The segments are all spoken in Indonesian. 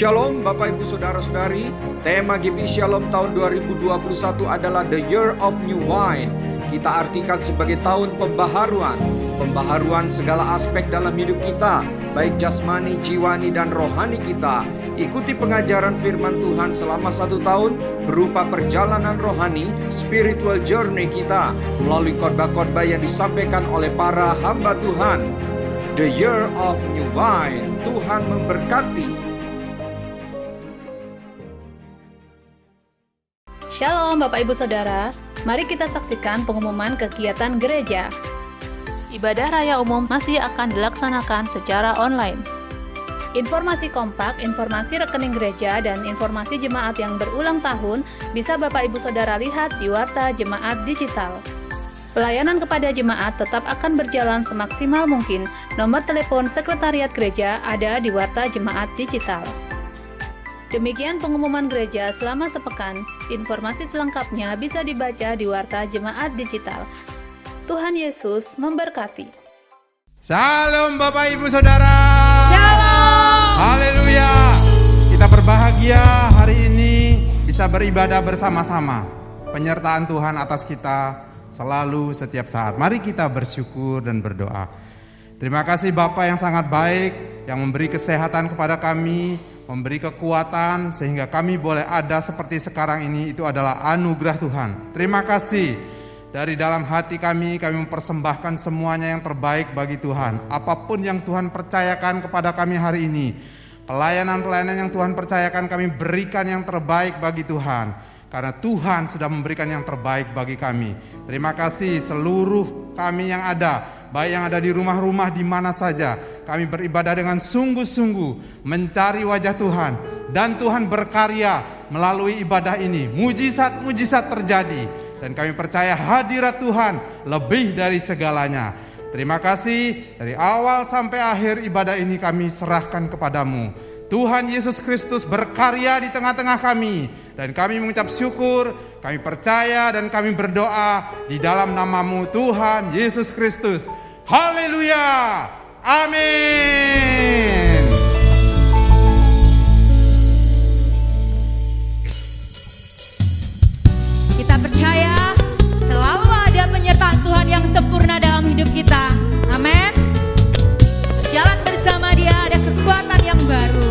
Shalom Bapak Ibu Saudara-saudari. Tema GP Shalom tahun 2021 adalah The Year of New Wine. Kita artikan sebagai tahun pembaharuan. Pembaharuan segala aspek dalam hidup kita, baik jasmani, jiwani, dan rohani kita. Ikuti pengajaran firman Tuhan selama 1 tahun berupa perjalanan rohani, spiritual journey kita melalui khotbah-khotbah yang disampaikan oleh para hamba Tuhan. The Year of New Wine. Tuhan memberkati. Shalom Bapak Ibu Saudara, mari kita saksikan pengumuman kegiatan gereja. Ibadah Raya Umum masih akan dilaksanakan secara online. Informasi kompak, informasi rekening gereja, dan informasi jemaat yang berulang tahun bisa Bapak Ibu Saudara lihat di Warta Jemaat Digital. Pelayanan kepada jemaat tetap akan berjalan semaksimal mungkin. Nomor telepon Sekretariat Gereja ada di Warta Jemaat Digital. Demikian pengumuman gereja selama sepekan. Informasi selengkapnya bisa dibaca di Warta Jemaat Digital. Tuhan Yesus memberkati. Salam Bapak Ibu Saudara. Shalom. Haleluya. Kita berbahagia hari ini bisa beribadah bersama-sama. Penyertaan Tuhan atas kita selalu setiap saat. Mari kita bersyukur dan berdoa. Terima kasih Bapak yang sangat baik, yang memberi kesehatan kepada kami, memberi kekuatan sehingga kami boleh ada seperti sekarang ini. Itu adalah anugerah Tuhan. Terima kasih. Dari dalam hati kami mempersembahkan semuanya yang terbaik bagi Tuhan. Apapun yang Tuhan percayakan kepada kami hari ini, pelayanan-pelayanan yang Tuhan percayakan, kami berikan yang terbaik bagi Tuhan. Karena Tuhan sudah memberikan yang terbaik bagi kami. Terima kasih seluruh kami yang ada, baik yang ada di rumah-rumah di mana saja. Kami beribadah dengan sungguh-sungguh mencari wajah Tuhan. Dan Tuhan berkarya melalui ibadah ini. Mujizat-mujizat terjadi. Dan kami percaya hadirat Tuhan lebih dari segalanya. Terima kasih, dari awal sampai akhir ibadah ini kami serahkan kepadamu. Tuhan Yesus Kristus berkarya di tengah-tengah kami. Dan kami mengucap syukur, kami percaya dan kami berdoa di dalam nama-Mu Tuhan Yesus Kristus. Haleluya. Amin. Kita percaya selalu ada penyertaan Tuhan yang sempurna dalam hidup kita. Amin. Jalan bersama Dia ada kekuatan yang baru.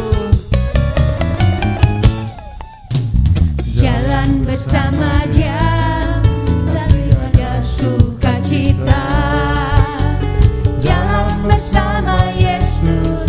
Jalan bersama Dia selalu ada sukacita. Jalan bersama Yesus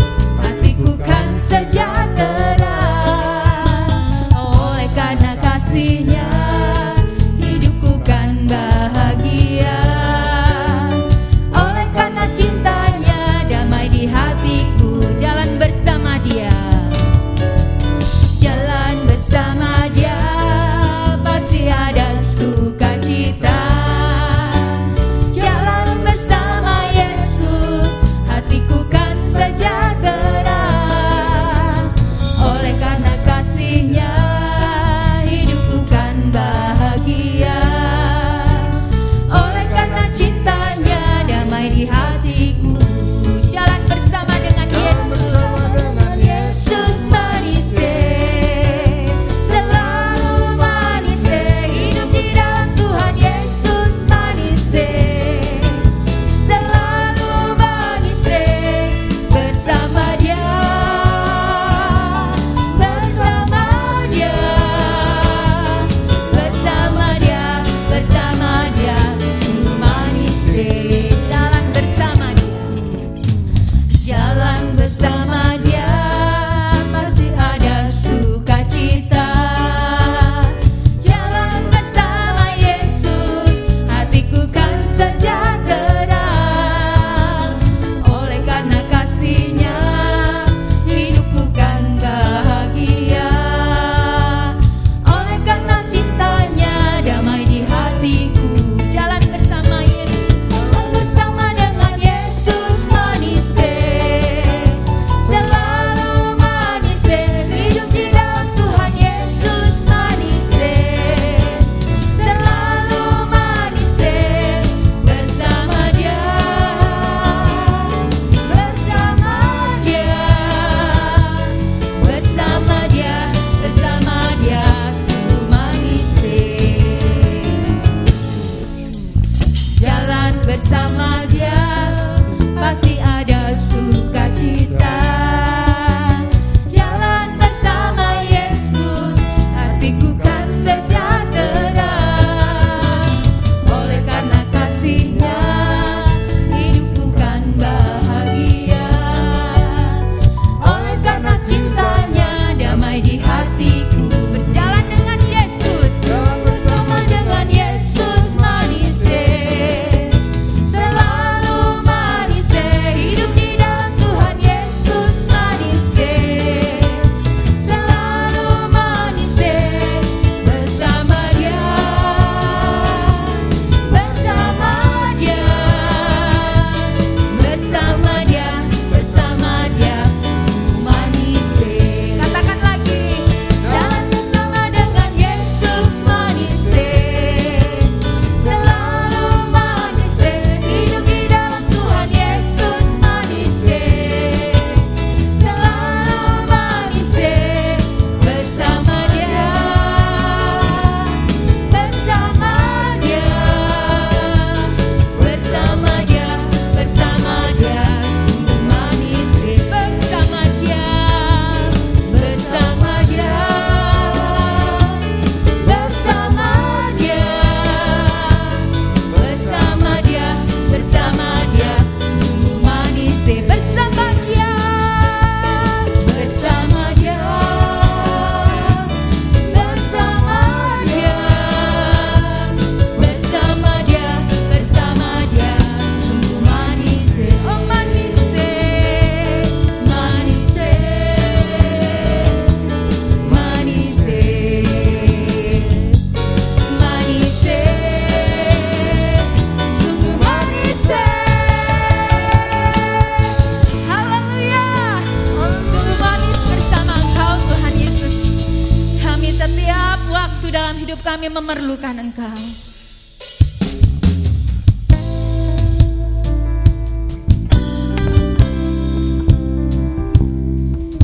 memerlukan Engkau.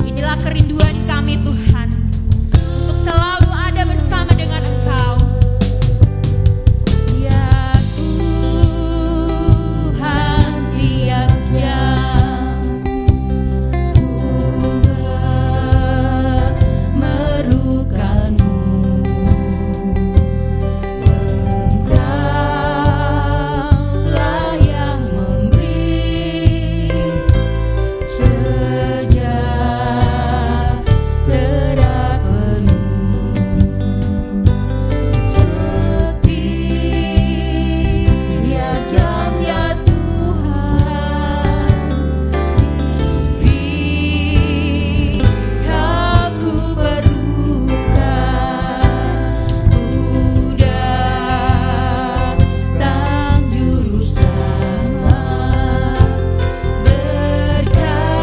Inilah kerinduan kami Tuhan, untuk selalu ada bersama dengan Engkau. Ya Tuhan, tiap jam ku memerlukan-Mu. Engkaulah yang memberi sejahtera penuh. Setiap jam ya Tuhan, Engkau ku perlukan. Datang juru selamat, berkatilah.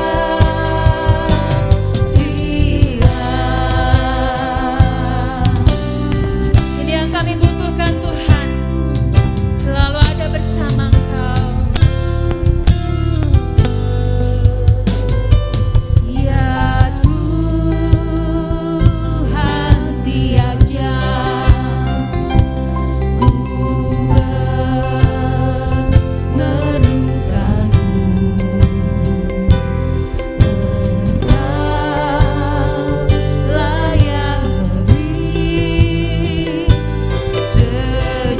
Ini yang kami butuhkan Tuhan, selalu ada bersama Engkau. Ya Tuhan, tiap jam ku memerlukan-Mu. Engkaulah yang memberi sejahtera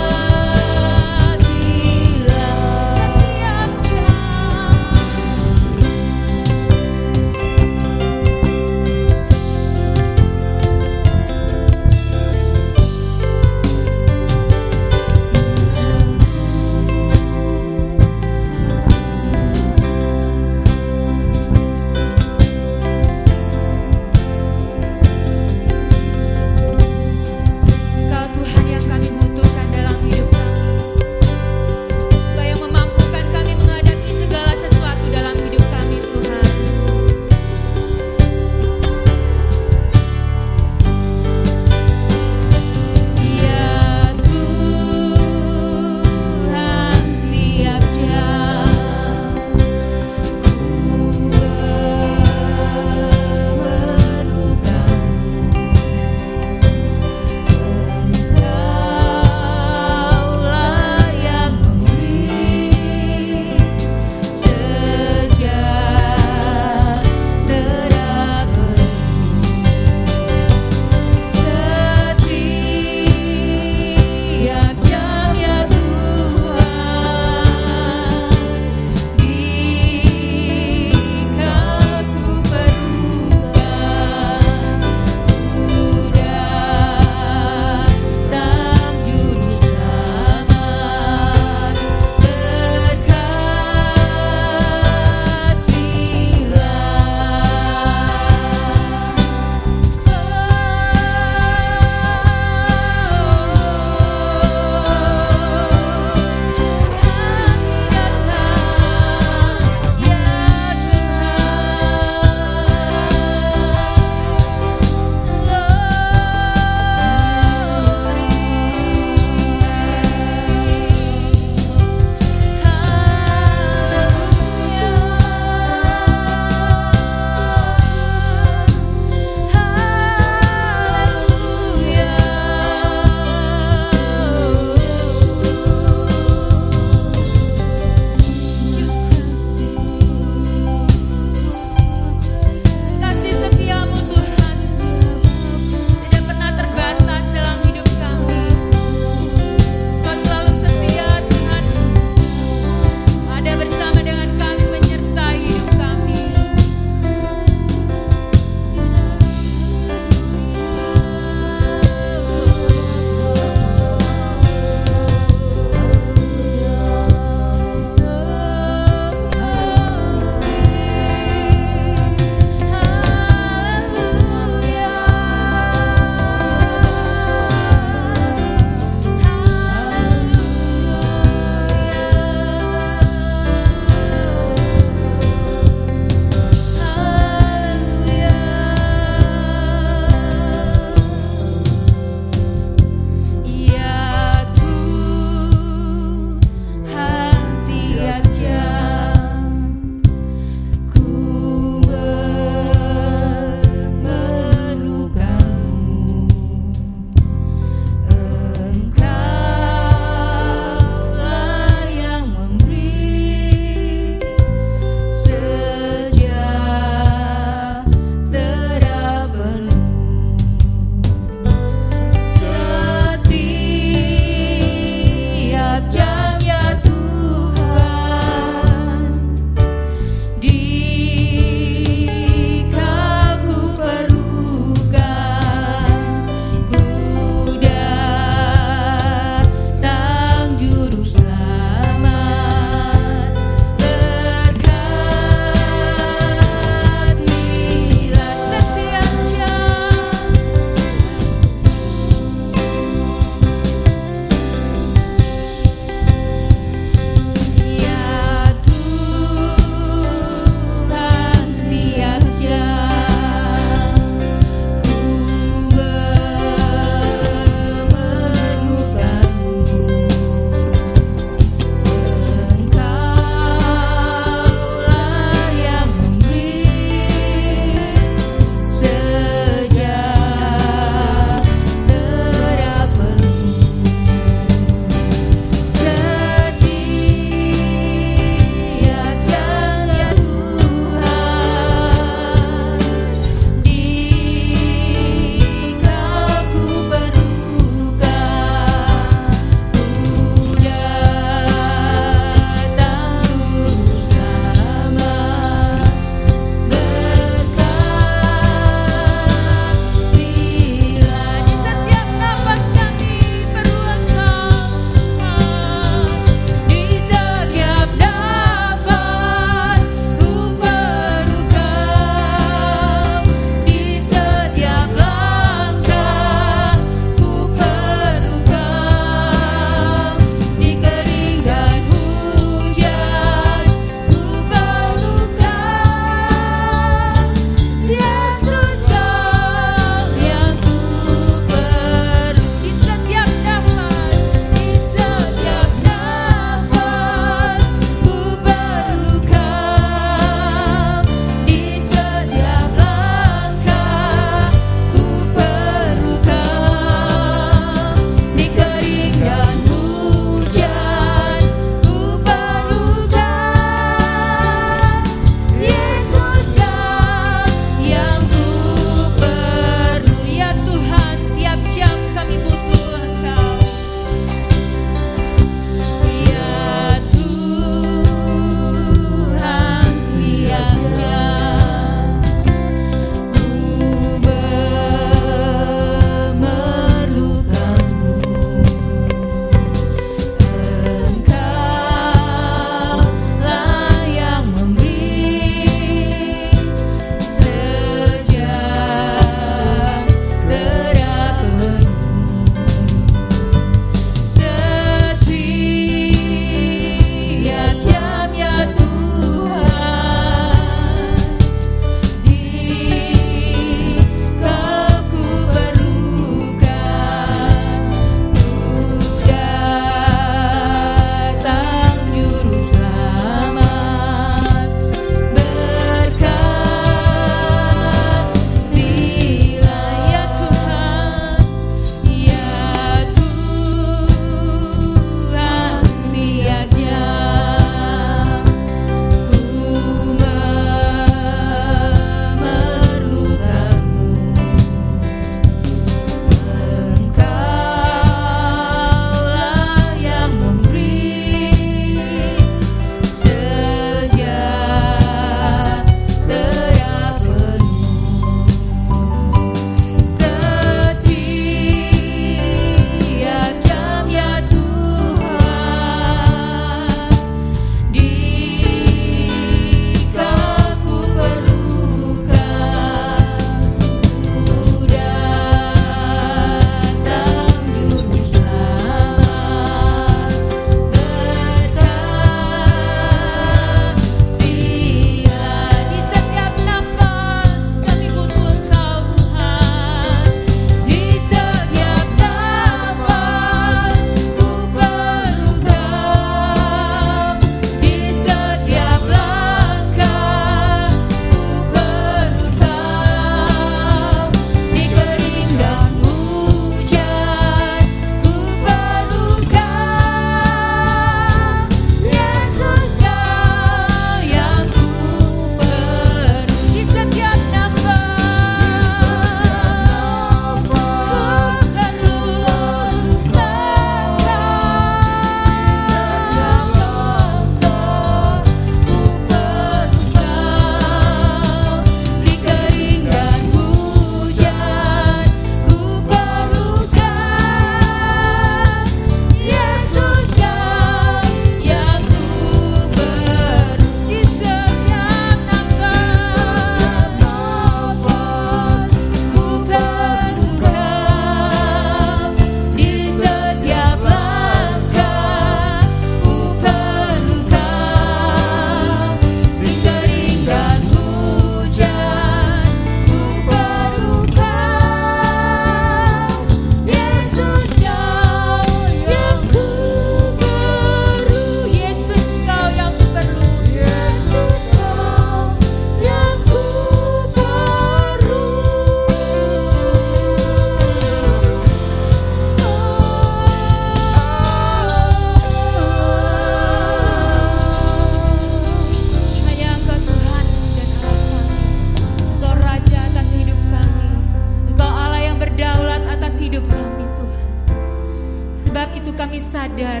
sadar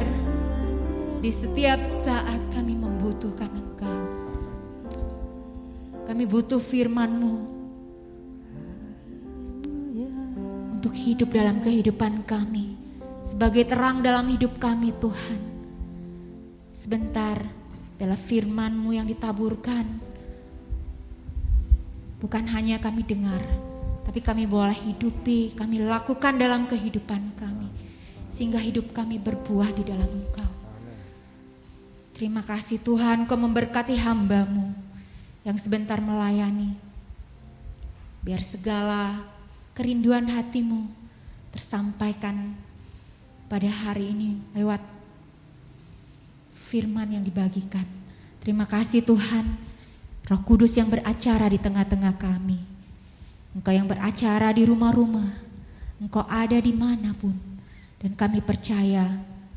di setiap saat kami membutuhkan Engkau. Kami butuh firman-Mu untuk hidup dalam kehidupan kami, sebagai terang dalam hidup kami Tuhan. Sebentar adalah firman-Mu yang ditaburkan. Bukan hanya kami dengar, tapi kami boleh hidupi, kami lakukan dalam kehidupan kami. Sehingga hidup kami berbuah di dalam Engkau. Terima kasih Tuhan, Kau memberkati hamba-Mu yang sebentar melayani. Biar segala kerinduan hati-Mu tersampaikan pada hari ini lewat firman yang dibagikan. Terima kasih Tuhan, Roh Kudus yang beracara di tengah-tengah kami. Engkau yang beracara di rumah-rumah, Engkau ada dimanapun. Dan kami percaya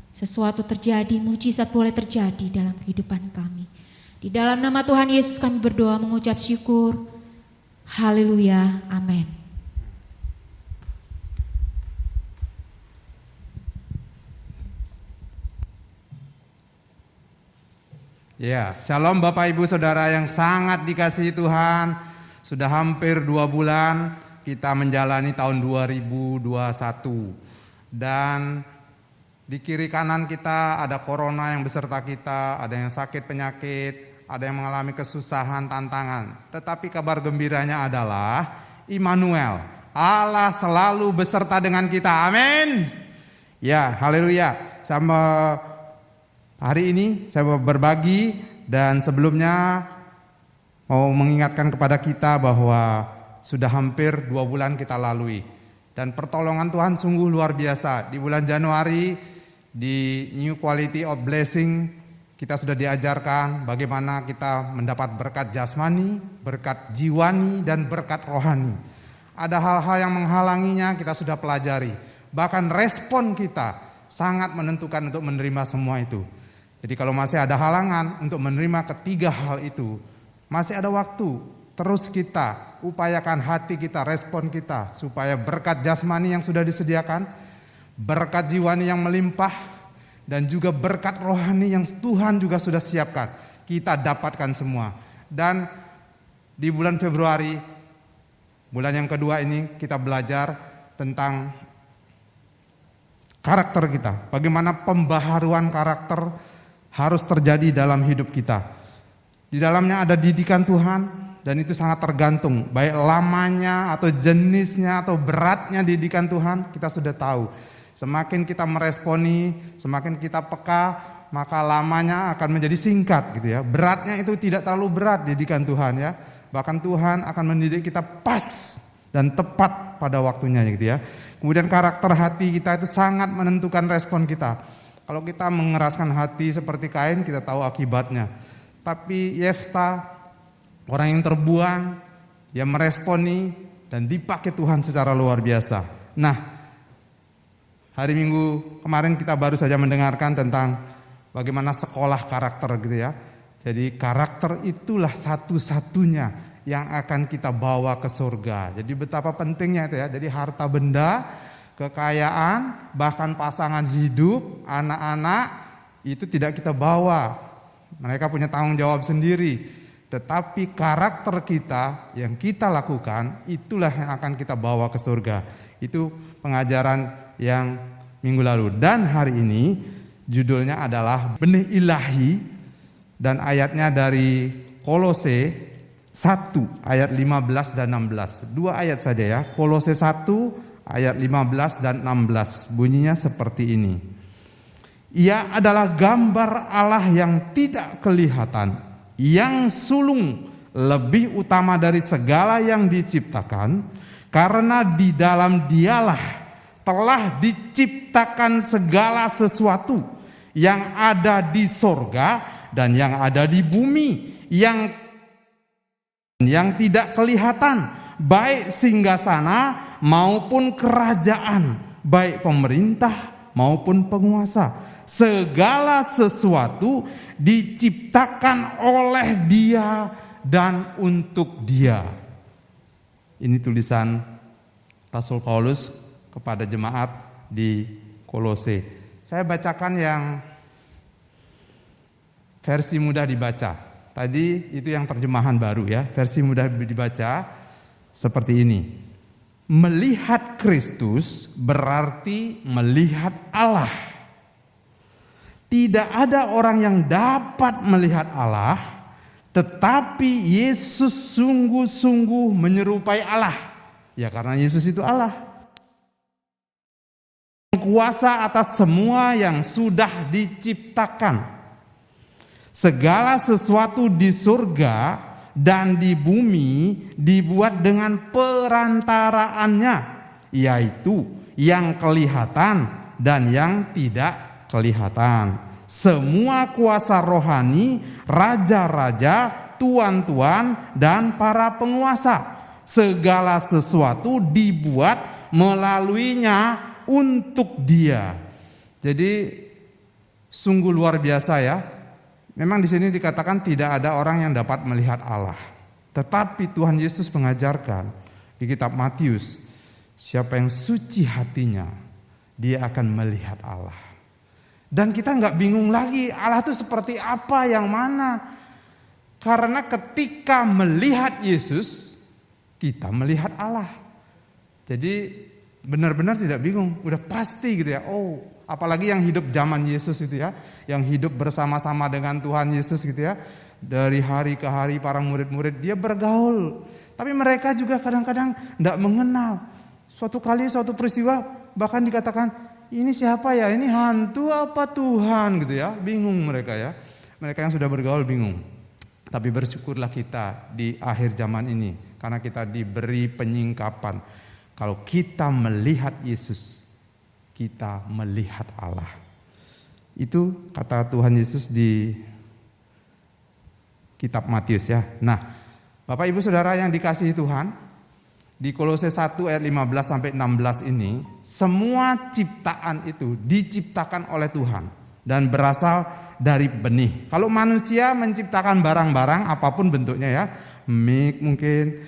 sesuatu terjadi, mujizat boleh terjadi dalam kehidupan kami. Di dalam nama Tuhan Yesus kami berdoa mengucap syukur. Haleluya, amin. Ya, shalom Bapak Ibu Saudara yang sangat dikasihi Tuhan. Sudah hampir 2 bulan kita menjalani tahun 2021. Dan di kiri kanan kita ada corona yang beserta kita, ada yang sakit penyakit, ada yang mengalami kesusahan, tantangan. Tetapi kabar gembiranya adalah Immanuel, Allah selalu beserta dengan kita. Amin. Ya, haleluya. Sama hari ini saya berbagi dan sebelumnya mau mengingatkan kepada kita bahwa sudah hampir 2 bulan kita lalui. Dan pertolongan Tuhan sungguh luar biasa. Di bulan Januari di New Quality of Blessing kita sudah diajarkan bagaimana kita mendapat berkat jasmani, berkat jiwani, dan berkat rohani. Ada hal-hal yang menghalanginya kita sudah pelajari. Bahkan respon kita sangat menentukan untuk menerima semua itu. Jadi kalau masih ada halangan untuk menerima ketiga hal itu, masih ada waktu. Terus kita upayakan hati kita, respon kita, supaya berkat jasmani yang sudah disediakan, berkat jiwani yang melimpah, dan juga berkat rohani yang Tuhan juga sudah siapkan, kita dapatkan semua. Dan di bulan Februari, bulan yang kedua ini kita belajar tentang karakter kita. Bagaimana pembaharuan karakter harus terjadi dalam hidup kita. Di dalamnya ada didikan Tuhan. Dan itu sangat tergantung, baik lamanya atau jenisnya atau beratnya didikan Tuhan, kita sudah tahu. Semakin kita meresponi, semakin kita peka, maka lamanya akan menjadi singkat gitu ya. Beratnya itu tidak terlalu berat didikan Tuhan ya. Bahkan Tuhan akan mendidik kita pas dan tepat pada waktunya gitu ya. Kemudian karakter hati kita itu sangat menentukan respon kita. Kalau kita mengeraskan hati seperti Kain, kita tahu akibatnya. Tapi Yefta, orang yang terbuang, dia meresponi dan dipakai Tuhan secara luar biasa. Nah, hari Minggu kemarin kita baru saja mendengarkan tentang bagaimana sekolah karakter gitu ya. Jadi karakter itulah satu-satunya yang akan kita bawa ke surga. Jadi betapa pentingnya itu ya. Jadi harta benda, kekayaan, bahkan pasangan hidup, anak-anak itu tidak kita bawa. Mereka punya tanggung jawab sendiri. Tetapi karakter kita yang kita lakukan itulah yang akan kita bawa ke surga. Itu pengajaran yang minggu lalu. Dan hari ini judulnya adalah Benih Ilahi dan ayatnya dari Kolose 1 ayat 15 dan 16. 2 ayat saja ya. Kolose 1 ayat 15 dan 16. Bunyinya seperti ini. Ia adalah gambar Allah yang tidak kelihatan, yang sulung lebih utama dari segala yang diciptakan, karena di dalam Dialah telah diciptakan segala sesuatu yang ada di sorga dan yang ada di bumi, yang tidak kelihatan, baik singgasana maupun kerajaan, baik pemerintah maupun penguasa. Segala sesuatu diciptakan oleh Dia dan untuk Dia. Ini tulisan Rasul Paulus kepada jemaat di Kolose. Saya bacakan yang versi mudah dibaca. Tadi itu yang terjemahan baru ya. Versi mudah dibaca seperti ini. Melihat Kristus berarti melihat Allah. Tidak ada orang yang dapat melihat Allah, tetapi Yesus sungguh-sungguh menyerupai Allah. Ya karena Yesus itu Allah. Kuasa atas semua yang sudah diciptakan. Segala sesuatu di surga dan di bumi dibuat dengan perantaraannya, yaitu yang kelihatan dan yang tidak kelihatan. Semua kuasa rohani, raja-raja, tuan-tuan, dan para penguasa. Segala sesuatu dibuat melaluinya untuk Dia. Jadi sungguh luar biasa ya. Memang di sini dikatakan tidak ada orang yang dapat melihat Allah. Tetapi Tuhan Yesus mengajarkan di kitab Matius, siapa yang suci hatinya, dia akan melihat Allah. Dan kita nggak bingung lagi Allah itu seperti apa, yang mana. Karena ketika melihat Yesus, kita melihat Allah. Jadi benar-benar tidak bingung, udah pasti gitu ya. Oh, apalagi yang hidup zaman Yesus itu ya, yang hidup bersama-sama dengan Tuhan Yesus gitu ya. Dari hari ke hari para murid-murid dia bergaul. Tapi mereka juga kadang-kadang tidak mengenal. Suatu kali suatu peristiwa bahkan dikatakan, ini siapa ya? Ini hantu apa Tuhan gitu ya. Bingung mereka ya. Mereka yang sudah bergaul bingung. Tapi bersyukurlah kita di akhir zaman ini, karena kita diberi penyingkapan. Kalau kita melihat Yesus, kita melihat Allah. Itu kata Tuhan Yesus di kitab Matius ya. Nah, Bapak Ibu Saudara yang dikasihi Tuhan, di Kolose 1 ayat 15 sampai 16 ini, semua ciptaan itu diciptakan oleh Tuhan dan berasal dari benih. Kalau manusia menciptakan barang-barang apapun bentuknya ya, mic mungkin,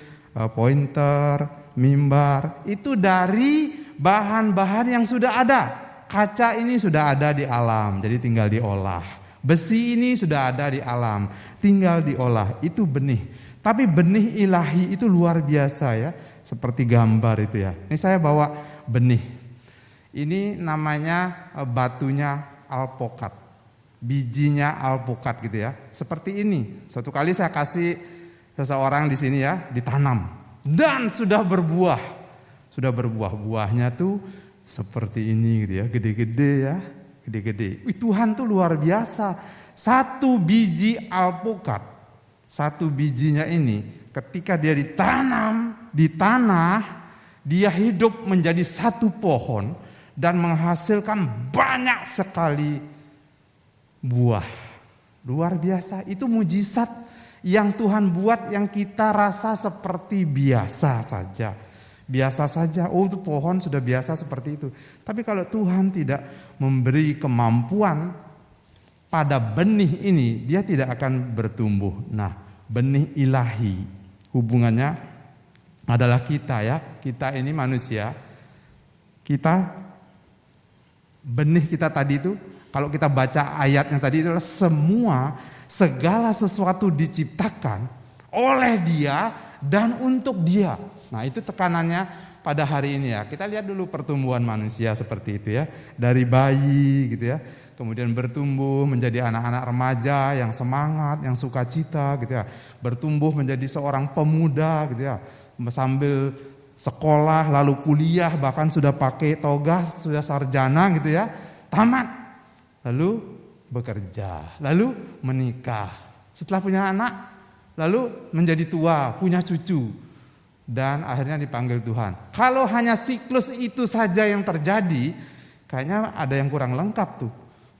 pointer, mimbar, itu dari bahan-bahan yang sudah ada. Kaca ini sudah ada di alam, jadi tinggal diolah. Besi ini sudah ada di alam, tinggal diolah. Itu benih. Tapi benih ilahi itu luar biasa ya, seperti gambar itu ya. Ini saya bawa benih. Ini namanya batunya alpukat, bijinya alpukat gitu ya. Seperti ini. Suatu kali saya kasih seseorang di sini ya, ditanam dan sudah berbuah. Sudah berbuah, buahnya tuh seperti ini gitu ya, gede-gede ya, gede-gede. Tuhan tuh luar biasa. Satu biji alpukat, satu bijinya ini ketika dia ditanam di tanah, dia hidup menjadi satu pohon dan menghasilkan banyak sekali buah. Luar biasa, itu mujizat yang Tuhan buat yang kita rasa seperti biasa saja. Biasa saja, oh itu pohon sudah biasa seperti itu. Tapi kalau Tuhan tidak memberi kemampuan pada benih ini, dia tidak akan bertumbuh. Nah, benih ilahi hubungannya adalah kita ya. Kita ini manusia. Kita, benih kita tadi itu, kalau kita baca ayatnya tadi adalah segala sesuatu diciptakan oleh Dia dan untuk Dia. Nah, itu tekanannya pada hari ini ya. Kita lihat dulu pertumbuhan manusia seperti itu ya. Dari bayi gitu ya. Kemudian bertumbuh menjadi anak-anak remaja yang semangat, yang sukacita gitu ya. Bertumbuh menjadi seorang pemuda gitu ya. Sambil sekolah lalu kuliah, bahkan sudah pakai toga, sudah sarjana gitu ya. Tamat. Lalu bekerja, lalu menikah. Setelah punya anak, lalu menjadi tua, punya cucu. Dan akhirnya dipanggil Tuhan. Kalau hanya siklus itu saja yang terjadi, kayaknya ada yang kurang lengkap tuh.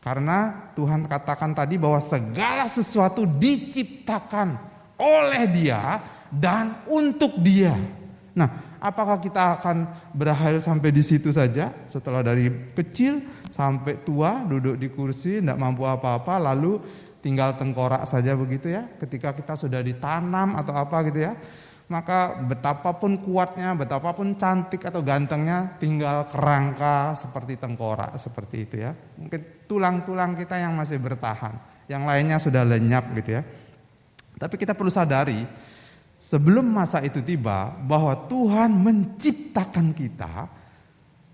Karena Tuhan katakan tadi bahwa segala sesuatu diciptakan oleh Dia dan untuk Dia. Nah, apakah kita akan berakhir sampai di situ saja? Setelah dari kecil sampai tua duduk di kursi, tidak mampu apa-apa, lalu tinggal tengkorak saja begitu ya. Ketika kita sudah ditanam atau apa gitu ya. maka betapapun kuatnya, betapapun cantik atau gantengnya, tinggal kerangka seperti tengkorak seperti itu ya. Mungkin tulang-tulang kita yang masih bertahan, yang lainnya sudah lenyap gitu ya. Tapi kita perlu sadari, sebelum masa itu tiba, bahwa Tuhan menciptakan kita,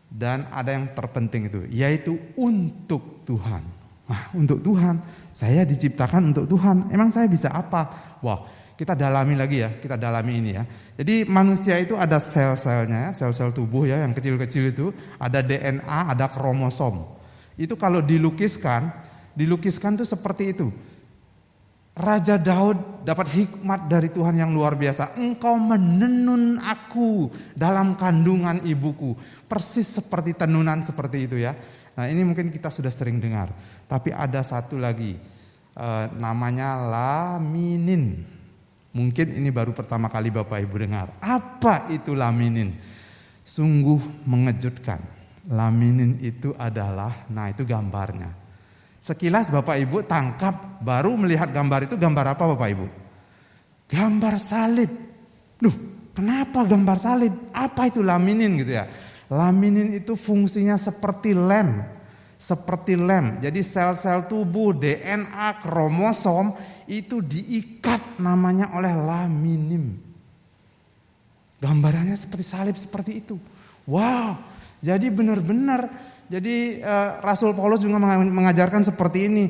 dan ada yang terpenting itu, yaitu untuk Tuhan. Nah, untuk Tuhan, saya diciptakan untuk Tuhan. Emang saya bisa apa? Wah, kita dalami lagi ya, kita dalami ini ya. Jadi manusia itu ada sel-selnya, sel-sel tubuh ya, yang kecil-kecil itu, ada DNA, ada kromosom. Itu kalau dilukiskan tuh seperti itu. Raja Daud dapat hikmat dari Tuhan yang luar biasa. Engkau menenun aku dalam kandungan ibuku. Persis seperti tenunan seperti itu ya. Nah, ini mungkin kita sudah sering dengar. Tapi ada satu lagi, namanya laminin. Mungkin ini baru pertama kali Bapak Ibu dengar. Apa itu laminin? Sungguh mengejutkan. Laminin itu adalah, nah itu gambarnya. Sekilas Bapak Ibu tangkap, baru melihat gambar itu, gambar apa Bapak Ibu? Gambar salib. Duh, kenapa gambar salib? Apa itu laminin gitu ya? Laminin itu fungsinya seperti lem. Seperti lem. Jadi sel-sel tubuh, DNA, kromosom itu diikat namanya oleh laminin. Gambarannya seperti salib seperti itu. Wow, jadi benar-benar. Jadi Rasul Paulus juga mengajarkan seperti ini.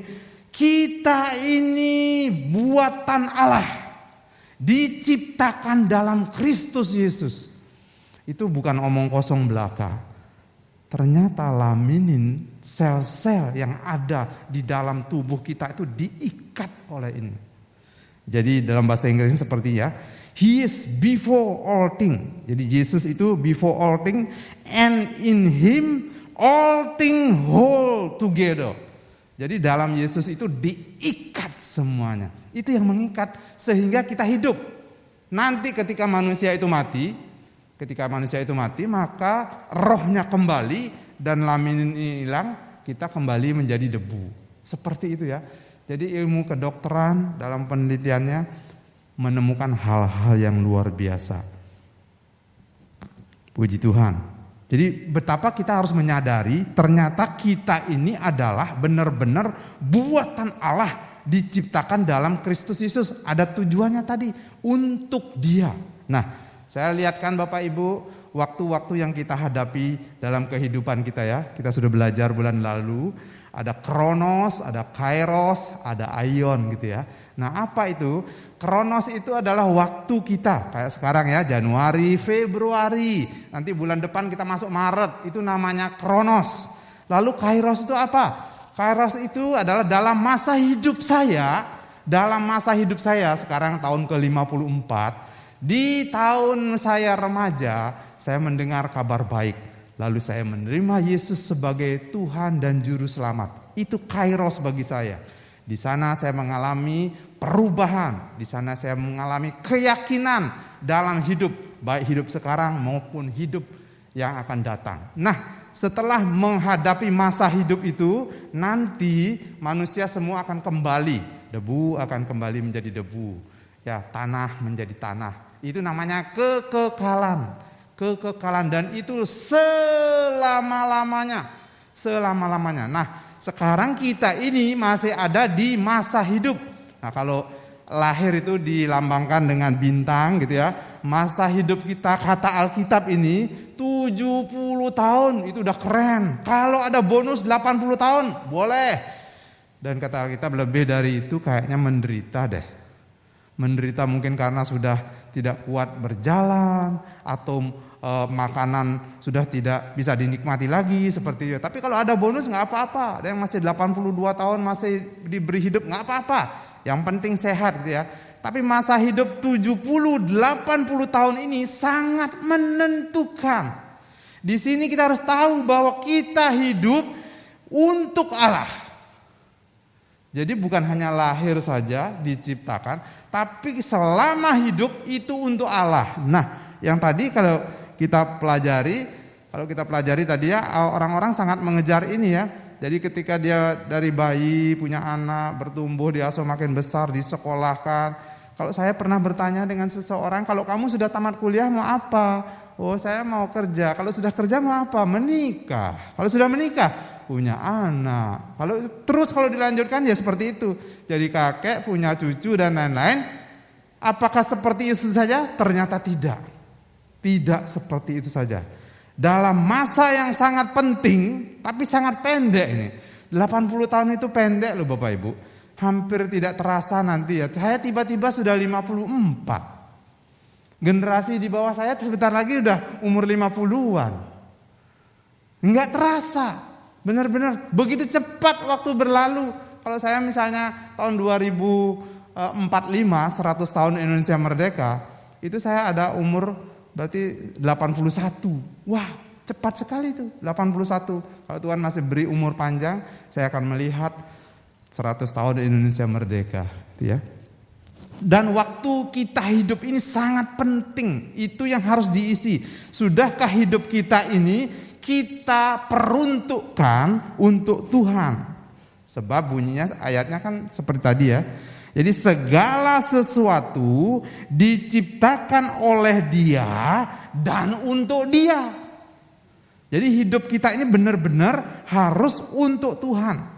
Kita ini buatan Allah, diciptakan dalam Kristus Yesus. Itu bukan omong kosong belaka. Ternyata laminin, sel-sel yang ada di dalam tubuh kita itu diikat oleh ini. Jadi dalam bahasa Inggrisnya seperti ya, He is before all things. Jadi Yesus itu before all things, and in Him all things hold together. Jadi dalam Yesus itu diikat semuanya. Itu yang mengikat sehingga kita hidup. Nanti ketika manusia itu mati, maka rohnya kembali dan laminin hilang, kita kembali menjadi debu. Seperti itu ya. Jadi ilmu kedokteran dalam penelitiannya menemukan hal-hal yang luar biasa. Puji Tuhan. Jadi betapa kita harus menyadari ternyata kita ini adalah benar-benar buatan Allah, diciptakan dalam Kristus Yesus. Ada tujuannya tadi, untuk Dia. Nah, saya lihatkan Bapak Ibu, waktu-waktu yang kita hadapi dalam kehidupan kita ya. Kita sudah belajar bulan lalu, ada Kronos, ada Kairos, ada Aion gitu ya. Nah, apa itu? Kronos itu adalah waktu kita, kayak sekarang ya, Januari, Februari, nanti bulan depan kita masuk Maret, itu namanya Kronos. Lalu Kairos itu apa? Kairos itu adalah dalam masa hidup saya, sekarang tahun ke-54, di tahun saya remaja, saya mendengar kabar baik, lalu saya menerima Yesus sebagai Tuhan dan Juru Selamat. Itu Kairos bagi saya. Di sana saya mengalami perubahan, di sana saya mengalami keyakinan dalam hidup, baik hidup sekarang maupun hidup yang akan datang. Nah, setelah menghadapi masa hidup itu, nanti manusia semua akan kembali, debu akan kembali menjadi debu, ya, tanah menjadi tanah. Itu namanya kekekalan dan itu selama-lamanya. Nah, sekarang kita ini masih ada di masa hidup. Nah, kalau lahir itu dilambangkan dengan bintang gitu ya. Masa hidup kita kata Alkitab ini 70 tahun itu udah keren. Kalau ada bonus 80 tahun boleh. Dan kata Alkitab lebih dari itu kayaknya menderita deh. Menderita mungkin karena sudah tidak kuat berjalan atau makanan sudah tidak bisa dinikmati lagi seperti itu. Tapi kalau ada bonus nggak apa-apa. Ada yang masih 82 tahun masih diberi hidup nggak apa-apa. Yang penting sehat gitu ya. Tapi masa hidup 70-80 tahun ini sangat menentukan. Di sini kita harus tahu bahwa kita hidup untuk Allah. Jadi bukan hanya lahir saja diciptakan, tapi selama hidup itu untuk Allah. Nah, yang tadi kalau kita pelajari tadi ya, orang-orang sangat mengejar ini ya. Jadi ketika dia dari bayi punya anak, bertumbuh, diasuh makin besar, disekolahkan, Kalau saya pernah bertanya dengan seseorang, kalau kamu sudah tamat kuliah mau apa? Oh, saya mau kerja. Kalau sudah kerja mau apa? Menikah. Kalau sudah menikah, punya anak. Kalau dilanjutkan ya seperti itu. Jadi kakek, punya cucu dan lain-lain. Apakah seperti itu saja? Ternyata tidak. Tidak seperti itu saja. Dalam masa yang sangat penting, tapi sangat pendek ini. 80 tahun itu pendek loh Bapak Ibu. Hampir tidak terasa nanti ya. Saya tiba-tiba sudah 54. Generasi di bawah saya sebentar lagi udah umur 50-an. Enggak terasa. Benar-benar begitu cepat waktu berlalu. Kalau saya misalnya tahun 2045 100 tahun Indonesia merdeka, itu saya ada umur berarti 81. Wah, cepat sekali itu 81. Kalau Tuhan masih beri umur panjang, saya akan melihat 100 tahun Indonesia merdeka, ya. Dan waktu kita hidup ini sangat penting. Itu yang harus diisi. Sudahkah hidup kita ini kita peruntukkan untuk Tuhan? Sebab bunyinya ayatnya kan seperti tadi ya. Jadi segala sesuatu diciptakan oleh Dia dan untuk Dia. Jadi hidup kita ini benar-benar harus untuk Tuhan.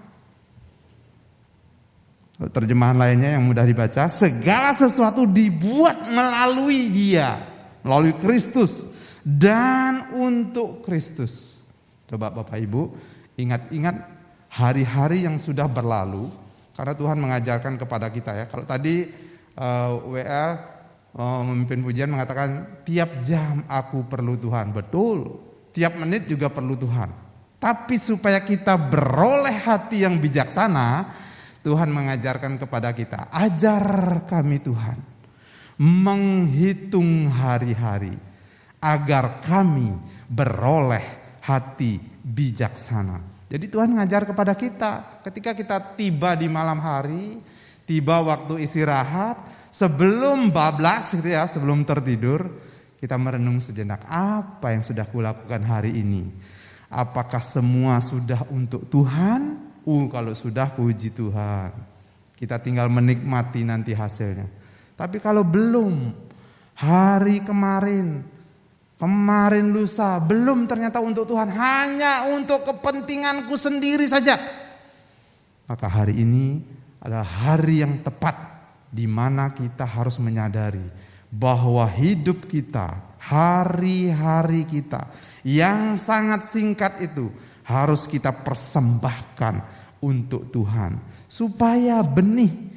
Terjemahan lainnya yang mudah dibaca, segala sesuatu dibuat melalui Dia, melalui Kristus dan untuk Kristus. Coba Bapak Ibu ingat-ingat hari-hari yang sudah berlalu, karena Tuhan mengajarkan kepada kita ya. Kalau tadi WL memimpin pujian mengatakan tiap jam aku perlu Tuhan, betul. Tiap menit juga perlu Tuhan. Tapi supaya kita beroleh hati yang bijaksana, Tuhan mengajarkan kepada kita, ajar kami Tuhan menghitung hari-hari agar kami beroleh hati bijaksana. Jadi Tuhan mengajar kepada kita ketika kita tiba di malam hari, tiba waktu istirahat, sebelum bablas gitu ya, sebelum tertidur, kita merenung sejenak, apa yang sudah kulakukan hari ini? Apakah semua sudah untuk Tuhan? Kalau sudah, puji Tuhan. Kita tinggal menikmati nanti hasilnya. Tapi kalau belum, hari kemarin lusa, belum ternyata untuk Tuhan, hanya untuk kepentinganku sendiri saja, maka hari ini adalah hari yang tepat di mana kita harus menyadari bahwa hidup kita, hari-hari kita yang sangat singkat itu harus kita persembahkan untuk Tuhan, supaya benih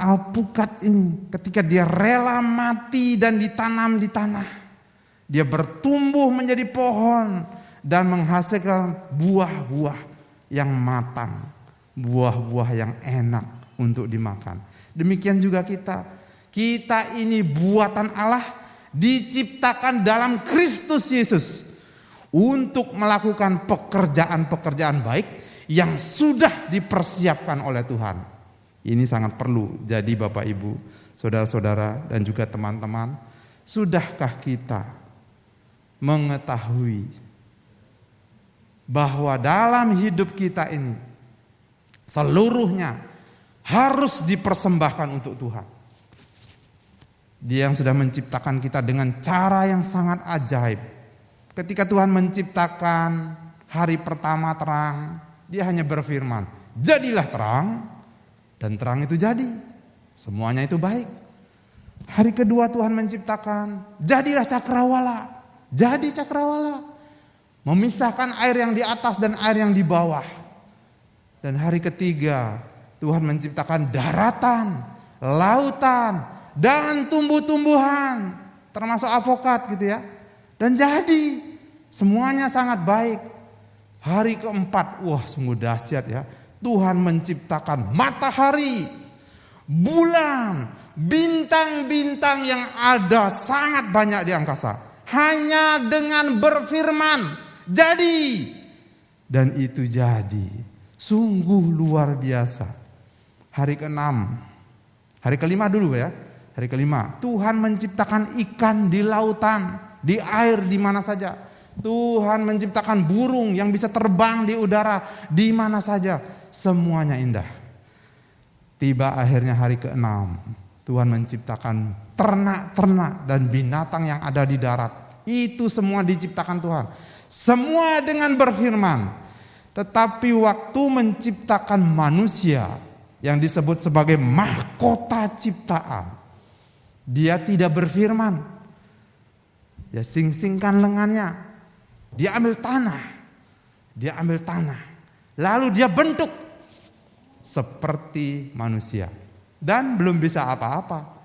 alpukat ini ketika dia rela mati dan ditanam di tanah, dia bertumbuh menjadi pohon dan menghasilkan buah-buah yang matang, buah-buah yang enak untuk dimakan. Demikian juga kita ini buatan Allah, diciptakan dalam Kristus Yesus untuk melakukan pekerjaan-pekerjaan baik yang sudah dipersiapkan oleh Tuhan. Ini sangat perlu. Jadi Bapak Ibu, saudara-saudara dan juga teman-teman, sudahkah kita mengetahui bahwa dalam hidup kita ini seluruhnya harus dipersembahkan untuk Tuhan? Dia yang sudah menciptakan kita dengan cara yang sangat ajaib. Ketika Tuhan menciptakan hari pertama terang, Dia hanya berfirman, jadilah terang, dan terang itu jadi. Semuanya itu baik. Hari kedua Tuhan menciptakan, jadilah cakrawala, jadi cakrawala. Memisahkan air yang di atas dan air yang di bawah. Dan hari ketiga Tuhan menciptakan daratan, lautan, dan tumbuh-tumbuhan, termasuk avokat gitu ya. Dan jadi semuanya sangat baik. Hari keempat, wah sungguh dahsyat ya. Tuhan menciptakan matahari, bulan, bintang-bintang yang ada sangat banyak di angkasa. Hanya dengan berfirman, jadi. Dan itu jadi. Sungguh luar biasa. Hari ke-6, hari ke-5 dulu ya. Hari ke-5, Tuhan menciptakan ikan di lautan, di air di mana saja. Tuhan menciptakan burung yang bisa terbang di udara di mana saja. Semuanya indah. tiba akhirnya hari ke-6. Tuhan menciptakan ternak-ternak dan binatang yang ada di darat. Itu semua diciptakan Tuhan. Semua dengan berfirman. Tetapi waktu menciptakan manusia yang disebut sebagai mahkota ciptaan, dia tidak berfirman. Dia sing-singkan lengannya. Dia ambil tanah. Lalu dia bentuk seperti manusia. Dan belum bisa apa-apa.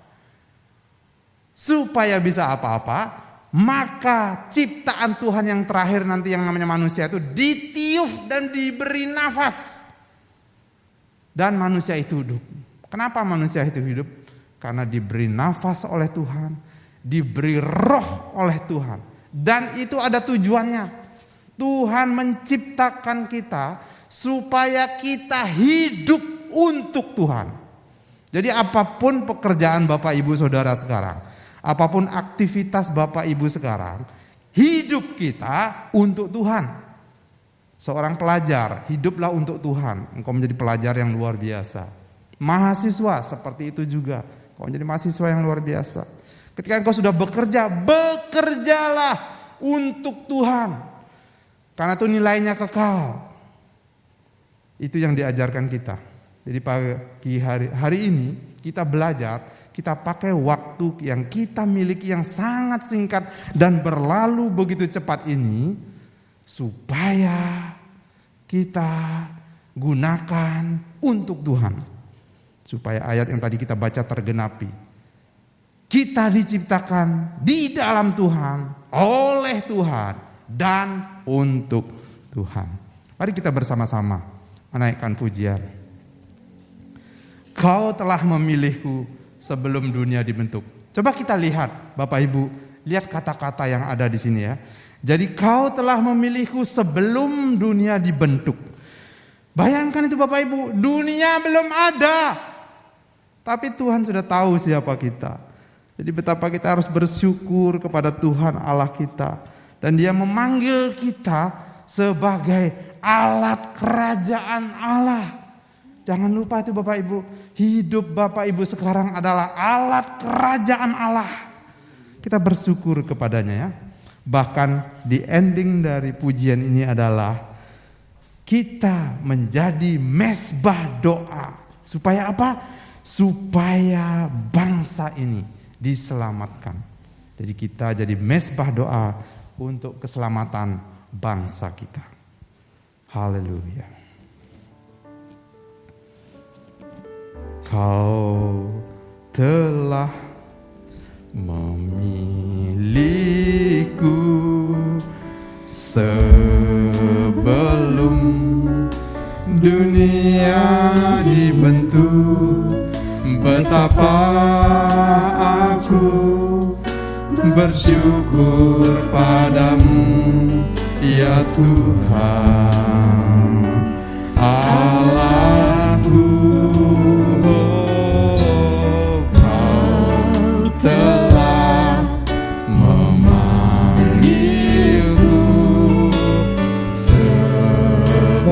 Supaya bisa apa-apa, maka ciptaan Tuhan yang terakhir nanti yang namanya manusia itu ditiup dan diberi nafas. Dan manusia itu hidup. Kenapa manusia itu hidup? Karena diberi nafas oleh Tuhan, diberi roh oleh Tuhan. Dan itu ada tujuannya. Tuhan menciptakan kita supaya kita hidup untuk Tuhan. Jadi apapun pekerjaan Bapak Ibu Saudara sekarang, apapun aktivitas Bapak Ibu sekarang, hidup kita untuk Tuhan. Seorang pelajar, hiduplah untuk Tuhan. Engkau menjadi pelajar yang luar biasa. Mahasiswa seperti itu juga. Engkau menjadi mahasiswa yang luar biasa. Ketika engkau sudah bekerja, bekerjalah untuk Tuhan. Karena itu nilainya kekal. Itu yang diajarkan kita. Jadi pagi hari ini kita belajar, kita pakai waktu yang kita miliki yang sangat singkat dan berlalu begitu cepat ini supaya kita gunakan untuk Tuhan. Supaya ayat yang tadi kita baca tergenapi. Kita diciptakan di dalam Tuhan, oleh Tuhan, dan untuk Tuhan. Mari kita bersama-sama menaikkan pujian. Kau telah memilihku sebelum dunia dibentuk. Coba kita lihat, Bapak Ibu, lihat kata-kata yang ada di sini ya. Jadi kau telah memilihku sebelum dunia dibentuk. Bayangkan itu Bapak Ibu, dunia belum ada. Tapi Tuhan sudah tahu siapa kita. Jadi betapa kita harus bersyukur kepada Tuhan Allah kita. Dan Dia memanggil kita sebagai alat kerajaan Allah. Jangan lupa itu Bapak Ibu, hidup Bapak Ibu sekarang adalah alat kerajaan Allah. Kita bersyukur kepadanya ya. Bahkan di ending dari pujian ini adalah kita menjadi mezbah doa. Supaya apa? Supaya bangsa ini diselamatkan. Jadi kita jadi mezbah doa untuk keselamatan bangsa kita. Haleluya. Kau telah memilihku sebelum dunia dibentuk. Betapa aku bersyukur padamu ya Tuhan Allahku. Telah memanggilku sebagai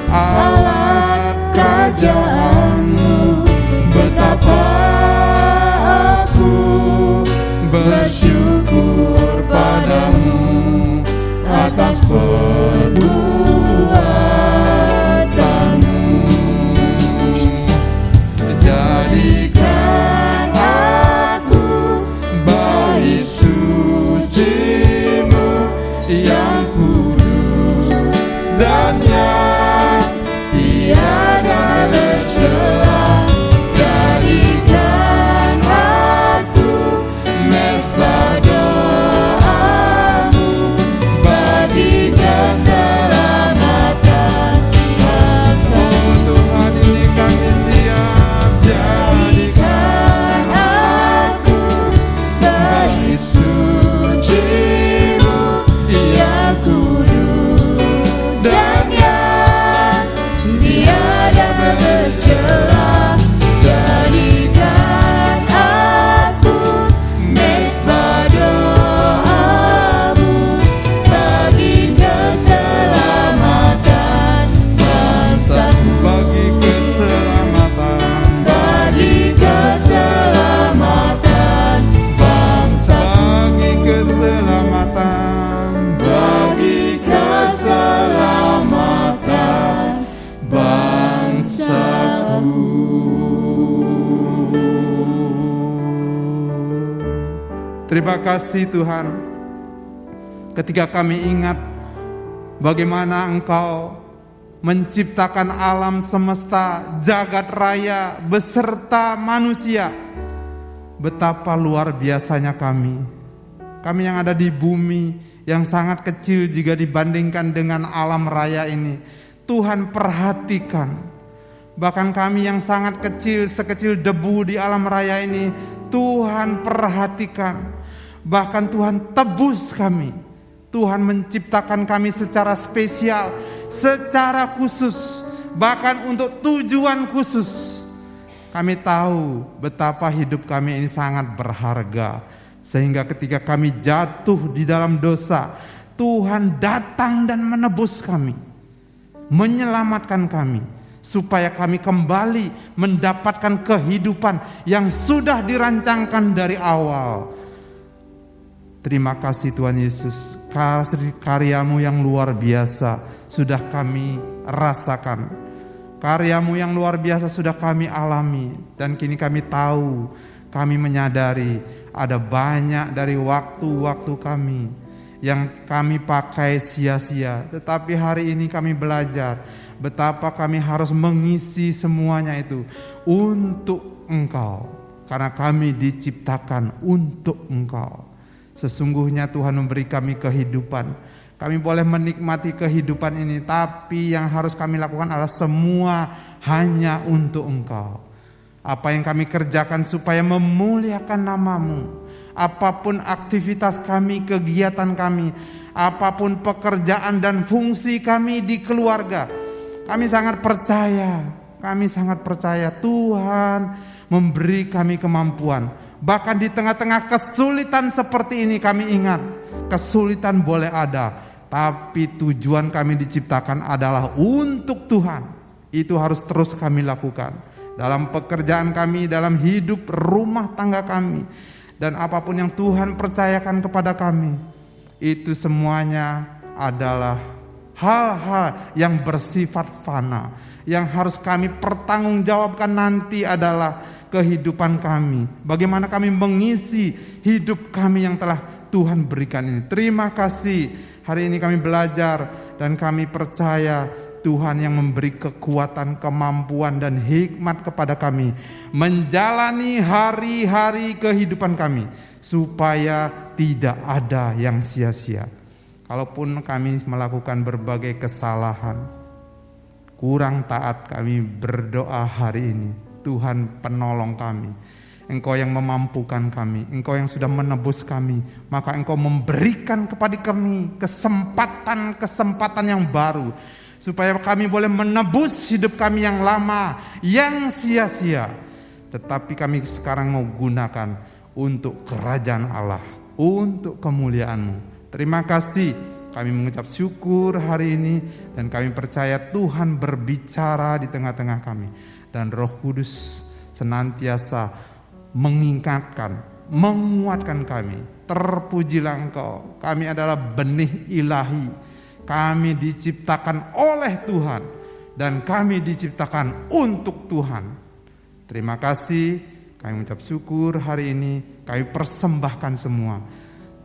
alat kerajaan-Mu. Betapa aku bersyukur padamu atas perbuatanmu. Jadikan suci-Mu yang kudus dan yang tiada tercela. Jadikan aku mezbah doa-Mu bagi keselamatan bangsa. Oh Tuhan, ini kami siap. Jadikan aku bagi suci-Mu yang kudus dan yang tiada bercela. Terima kasih Tuhan, ketika kami ingat bagaimana Engkau menciptakan alam semesta, jagat raya, beserta manusia. Betapa luar biasanya kami yang ada di bumi, yang sangat kecil jika dibandingkan dengan alam raya ini. Tuhan perhatikan, bahkan kami yang sangat kecil, sekecil debu di alam raya ini, Tuhan perhatikan. Bahkan Tuhan tebus kami. Tuhan menciptakan kami secara spesial, secara khusus, bahkan untuk tujuan khusus. Kami tahu betapa hidup kami ini sangat berharga, sehingga ketika kami jatuh di dalam dosa, Tuhan datang dan menebus kami, menyelamatkan kami, supaya kami kembali mendapatkan kehidupan yang sudah dirancangkan dari awal. Terima kasih Tuhan Yesus, karya-Mu yang luar biasa sudah kami rasakan. Karya-Mu yang luar biasa sudah kami alami. Dan kini kami tahu, kami menyadari ada banyak dari waktu-waktu kami yang kami pakai sia-sia. Tetapi hari ini kami belajar betapa kami harus mengisi semuanya itu untuk Engkau. Karena kami diciptakan untuk Engkau. Sesungguhnya Tuhan memberi kami kehidupan. Kami boleh menikmati kehidupan ini, tapi yang harus kami lakukan adalah semua hanya untuk Engkau. Apa yang kami kerjakan supaya memuliakan nama-Mu. Apapun aktivitas kami, kegiatan kami, apapun pekerjaan dan fungsi kami di keluarga, kami sangat percaya Tuhan memberi kami kemampuan. Bahkan di tengah-tengah kesulitan seperti ini kami ingat, kesulitan boleh ada, tapi tujuan kami diciptakan adalah untuk Tuhan. Itu harus terus kami lakukan dalam pekerjaan kami, dalam hidup rumah tangga kami, dan apapun yang Tuhan percayakan kepada kami. Itu semuanya adalah hal-hal yang bersifat fana. Yang harus kami pertanggungjawabkan nanti adalah kehidupan kami. Bagaimana kami mengisi hidup kami yang telah Tuhan berikan ini. Terima kasih. Hari ini kami belajar dan kami percaya Tuhan yang memberi kekuatan, kemampuan dan hikmat kepada kami menjalani hari-hari kehidupan kami supaya tidak ada yang sia-sia. Kalaupun kami melakukan berbagai kesalahan, kurang taat, kami berdoa hari ini, Tuhan penolong kami. Engkau yang memampukan kami, Engkau yang sudah menebus kami, maka Engkau memberikan kepada kami kesempatan yang baru, supaya kami boleh menebus hidup kami yang lama, yang sia-sia. Tetapi kami sekarang mau gunakan untuk kerajaan Allah, untuk kemuliaan-Mu. Terima kasih, kami mengucap syukur hari ini, dan kami percaya Tuhan berbicara di tengah-tengah kami. Dan Roh Kudus senantiasa mengingatkan, menguatkan kami. Terpujilah Engkau, kami adalah benih ilahi. Kami diciptakan oleh Tuhan dan kami diciptakan untuk Tuhan. Terima kasih, kami mengucap syukur hari ini, kami persembahkan semua.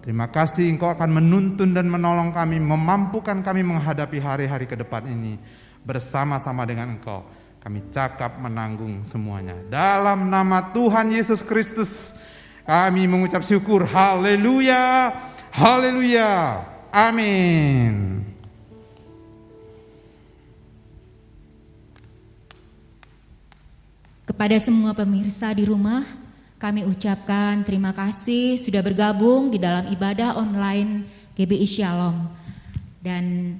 Terima kasih Engkau akan menuntun dan menolong kami, memampukan kami menghadapi hari-hari ke depan ini bersama-sama dengan Engkau. Kami cakap menanggung semuanya. Dalam nama Tuhan Yesus Kristus kami mengucap syukur. Haleluya, haleluya, amin. Kepada semua pemirsa di rumah, kami ucapkan terima kasih sudah bergabung di dalam ibadah online GBI Shalom. Dan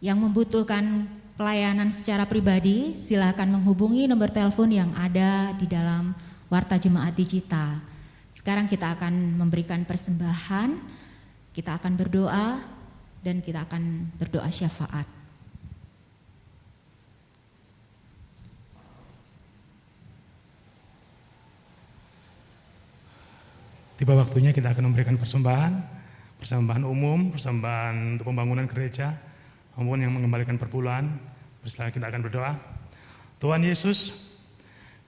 yang membutuhkan pelayanan secara pribadi, silakan menghubungi nomor telepon yang ada di dalam Warta Jemaat Digital. Sekarang kita akan memberikan persembahan, kita akan berdoa, dan kita akan berdoa syafaat. Tiba waktunya kita akan memberikan persembahan umum, persembahan untuk pembangunan gereja, maupun yang mengembalikan perpuluhan. Setelah kita akan berdoa. Tuhan Yesus,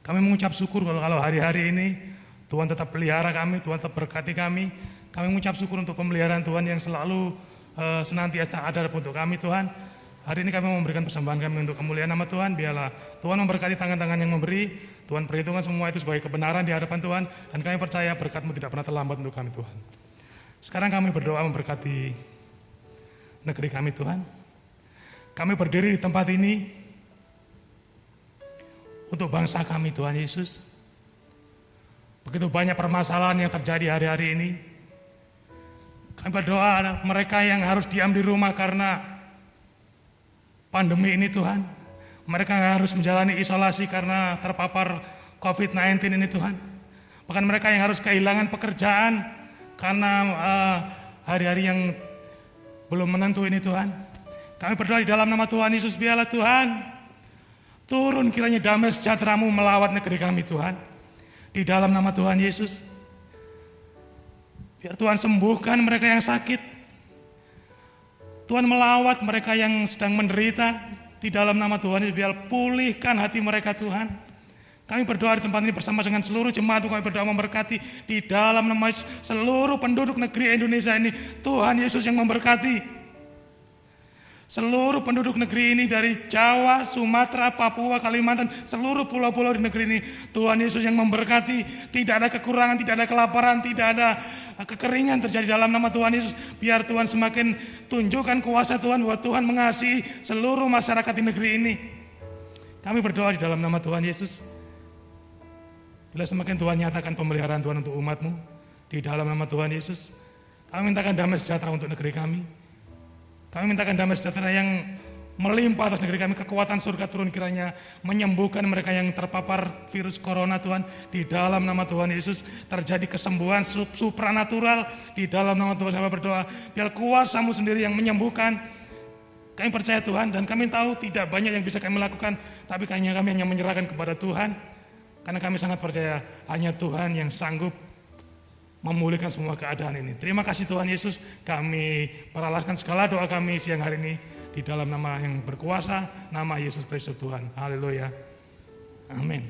Kami mengucap syukur kalau hari-hari ini Tuhan tetap pelihara kami, Tuhan tetap berkati kami. Kami mengucap syukur untuk pemeliharaan Tuhan yang selalu senantiasa ada untuk kami Tuhan. Hari ini kami memberikan persembahan kami untuk kemuliaan nama Tuhan. Biarlah Tuhan memberkati tangan-tangan yang memberi. Tuhan perhitungkan semua itu sebagai kebenaran di hadapan Tuhan. Dan kami percaya berkat-Mu tidak pernah terlambat untuk kami Tuhan. Sekarang kami berdoa memberkati negeri kami Tuhan. Kami berdiri di tempat ini untuk bangsa kami Tuhan Yesus. Begitu banyak permasalahan yang terjadi hari-hari ini. Kami berdoa mereka yang harus diam di rumah karena pandemi ini Tuhan. Mereka harus menjalani isolasi karena terpapar COVID-19 ini Tuhan. Bahkan mereka yang harus kehilangan pekerjaan karena hari-hari yang belum menentu ini Tuhan. Kami berdoa di dalam nama Tuhan Yesus, biarlah Tuhan turun kiranya damai sejahtera-Mu melawat negeri kami Tuhan. Di dalam nama Tuhan Yesus. Biar Tuhan sembuhkan mereka yang sakit. Tuhan melawat mereka yang sedang menderita. Di dalam nama Tuhan Yesus, biar pulihkan hati mereka Tuhan. Kami berdoa di tempat ini bersama dengan seluruh jemaat. Kami berdoa memberkati di dalam nama Yesus seluruh penduduk negeri Indonesia ini. Tuhan Yesus yang memberkati. Seluruh penduduk negeri ini dari Jawa, Sumatera, Papua, Kalimantan, seluruh pulau-pulau di negeri ini. Tuhan Yesus yang memberkati. Tidak ada kekurangan, tidak ada kelaparan, tidak ada kekeringan terjadi dalam nama Tuhan Yesus. Biar Tuhan semakin tunjukkan kuasa Tuhan bahwa Tuhan mengasihi seluruh masyarakat di negeri ini. Kami berdoa di dalam nama Tuhan Yesus. Bila semakin Tuhan nyatakan pemeliharaan Tuhan untuk umat-Mu di dalam nama Tuhan Yesus, kami mintakan damai sejahtera untuk negeri kami. Kami mintakan damai sejahtera yang melimpah atas negeri kami, kekuatan surga turun kiranya menyembuhkan mereka yang terpapar virus corona Tuhan. Di dalam nama Tuhan Yesus terjadi kesembuhan supranatural di dalam nama Tuhan. Saya berdoa biar kuasa-Mu sendiri yang menyembuhkan. Kami percaya Tuhan dan kami tahu tidak banyak yang bisa kami lakukan, tapi kami hanya menyerahkan kepada Tuhan. Karena kami sangat percaya hanya Tuhan yang sanggup memulihkan semua keadaan ini. Terima kasih Tuhan Yesus. Kami peralaskan segala doa kami siang hari ini di dalam nama yang berkuasa, nama Yesus Kristus Tuhan. Haleluya. Amin.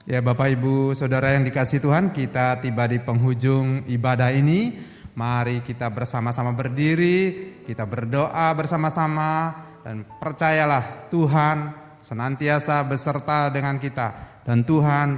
Ya Bapak Ibu Saudara yang dikasihi Tuhan, kita tiba di penghujung ibadah ini. Mari kita bersama-sama berdiri, kita berdoa bersama-sama. Dan percayalah Tuhan senantiasa beserta dengan kita. Dan Tuhan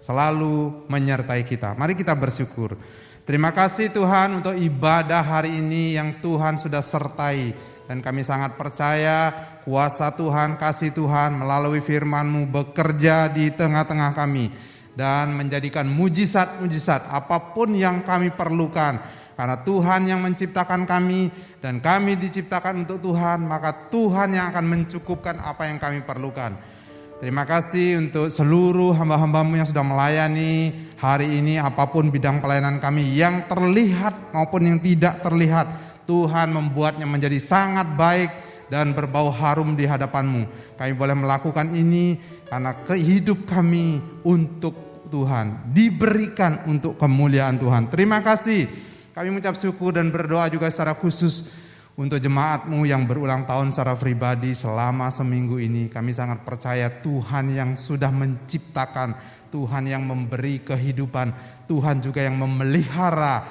selalu menyertai kita. Mari kita bersyukur. Terima kasih Tuhan untuk ibadah hari ini yang Tuhan sudah sertai. Dan kami sangat percaya kuasa Tuhan, kasih Tuhan melalui firman-Mu bekerja di tengah-tengah kami. Dan menjadikan mujizat-mujizat apapun yang kami perlukan. Karena Tuhan yang menciptakan kami dan kami diciptakan untuk Tuhan, maka Tuhan yang akan mencukupkan apa yang kami perlukan. Terima kasih untuk seluruh hamba-hamba-Mu yang sudah melayani hari ini, apapun bidang pelayanan kami yang terlihat maupun yang tidak terlihat. Tuhan membuatnya menjadi sangat baik dan berbau harum di hadapan-Mu. Kami boleh melakukan ini karena hidup kami untuk Tuhan, diberikan untuk kemuliaan Tuhan. Terima kasih. Kami mengucap syukur dan berdoa juga secara khusus untuk jemaat-Mu yang berulang tahun secara pribadi selama seminggu ini. Kami sangat percaya Tuhan yang sudah menciptakan, Tuhan yang memberi kehidupan, Tuhan juga yang memelihara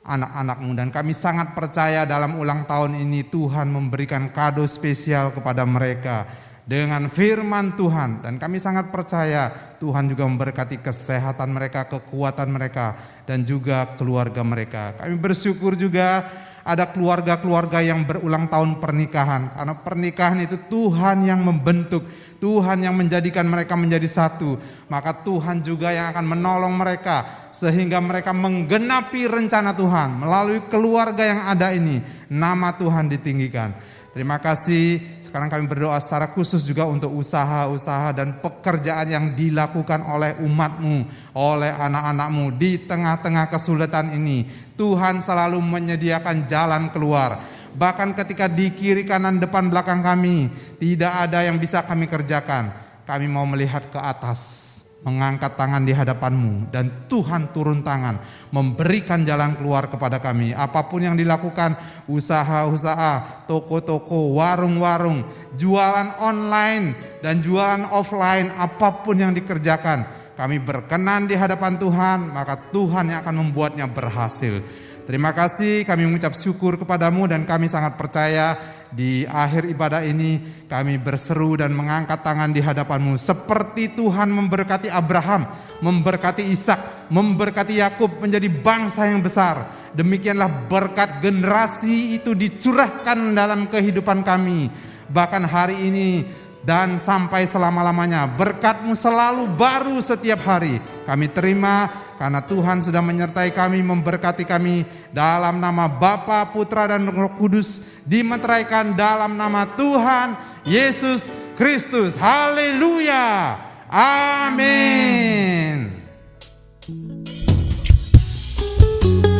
anak-anak-Mu. Dan kami sangat percaya dalam ulang tahun ini Tuhan memberikan kado spesial kepada mereka dengan firman Tuhan. Dan kami sangat percaya Tuhan juga memberkati kesehatan mereka, kekuatan mereka, dan juga keluarga mereka. Kami bersyukur juga ada keluarga-keluarga yang berulang tahun pernikahan. Karena pernikahan itu Tuhan yang membentuk, Tuhan yang menjadikan mereka menjadi satu. Maka Tuhan juga yang akan menolong mereka sehingga mereka menggenapi rencana Tuhan. Melalui keluarga yang ada ini, nama Tuhan ditinggikan. Terima kasih. Sekarang kami berdoa secara khusus juga untuk usaha-usaha dan pekerjaan yang dilakukan oleh umat-Mu, oleh anak-anak-Mu di tengah-tengah kesulitan ini. Tuhan selalu menyediakan jalan keluar. Bahkan ketika di kiri kanan depan belakang kami tidak ada yang bisa kami kerjakan, kami mau melihat ke atas. mengangkat tangan di hadapan-Mu, dan Tuhan turun tangan memberikan jalan keluar kepada kami. Apapun yang dilakukan, usaha-usaha, toko-toko, warung-warung, jualan online dan jualan offline, apapun yang dikerjakan, kami berkenan di hadapan Tuhan, maka Tuhan yang akan membuatnya berhasil. Terima kasih, kami mengucap syukur kepadamu, dan kami sangat percaya di akhir ibadah ini kami berseru dan mengangkat tangan di hadapan-Mu seperti Tuhan memberkati Abraham, memberkati Ishak, memberkati Yakub menjadi bangsa yang besar. Demikianlah berkat generasi itu dicurahkan dalam kehidupan kami, bahkan hari ini dan sampai selama-lamanya. Berkat-Mu selalu baru setiap hari. Kami terima karena Tuhan sudah menyertai kami, memberkati kami. Dalam nama Bapa, Putra, dan Roh Kudus, dimeteraikan dalam nama Tuhan Yesus Kristus. Haleluya. Amin.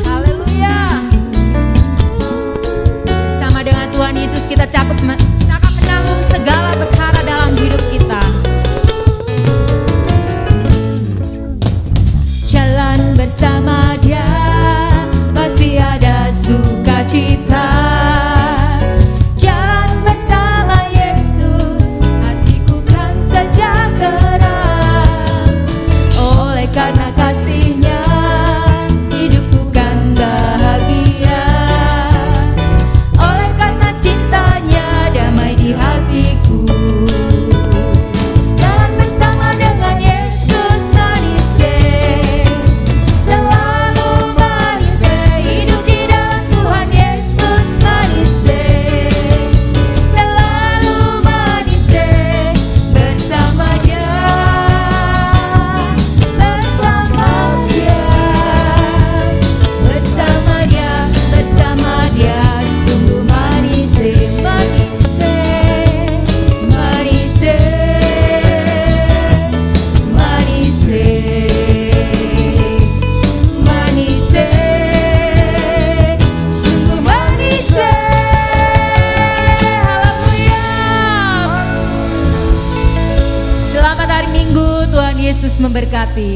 Haleluya. Bersama dengan Tuhan Yesus kita cakap menanggung segala perkara dalam hidup kita. Jalan bersama Dia pasti ada sukacita. Jalan bersama Yesus, hatiku kan sejahtera. Oleh karena kasih-Nya, hidupku kan bahagia. Oleh karena cintanya, damai di hatiku. Jalan bersama dengan Yesus manis, selalu manis. Hidup di dalam Tuhan Yesus manis, selalu manis. Bersama Dia, bersama Dia, bersama Dia, bersama Dia, sungguh manis, manis, manis, manis, manis, sungguh manis. Haleluya. Selamat hari Minggu, Tuhan Yesus memberkati.